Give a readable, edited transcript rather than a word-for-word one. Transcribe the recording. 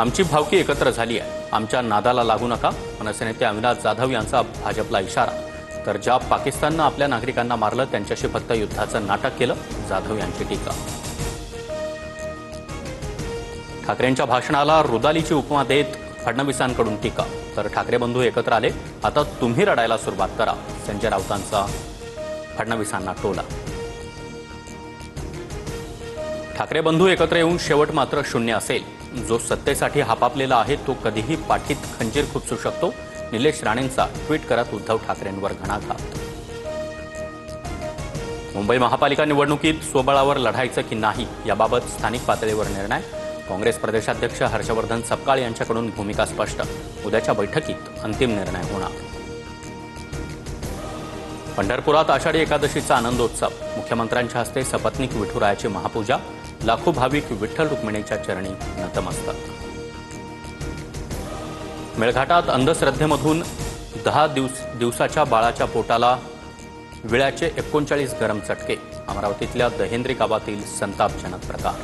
आमची भावकी एकत्र झाली आहे, आमच्या नादाला लागू नका, मनसे नेते अविनाश जाधव यांचा भाजपला इशारा. तर ज्या पाकिस्ताननं आपल्या नागरिकांना मारलं त्यांच्याशी फक्त युद्धाचं नाटक केलं, जाधव यांची टीका. ठाकरेंच्या भाषणाला रुदालीची उपमा देत फडणवीसांकडून टीका. तर ठाकरे बंधू एकत्र आले, आता तुम्ही रडायला सुरुवात करा, संजय राऊतांचा फडणवीसांना टोला. ठाकरे बंधू एकत्र येऊन शेवट मात्र शून्य असेल. जो सत्तेसाठी हापापलेला आहे तो कधीही पाठीत खंजीर खुपसू शकतो. निलेश राणेंचा ट्विट करत उद्धव ठाकरेंवर घणाघात. मुंबई महापालिका निवडणुकीत स्वबळावर लढायचं की नाही याबाबत स्थानिक पातळीवर निर्णय. काँग्रेस प्रदेशाध्यक्ष हर्षवर्धन सपकाळ यांच्याकडून भूमिका स्पष्ट. उद्याच्या बैठकीत अंतिम निर्णय होणार. पंढरपुरात आषाढी एकादशीचा आनंदोत्सव. मुख्यमंत्र्यांच्या हस्ते सपत्नीक विठुरायाची महापूजा. लाखो भाविक विठ्ठल रुक्मिणीच्या चरणी नतमस्तक. मेळघाटात अंधश्रद्धेमधून 10 दिवसाच्या बाळाच्या पोटाला विळ्याचे 39 गरम चटके. अमरावतीतल्या दहेंद्री गावातील संतापजनक प्रकार.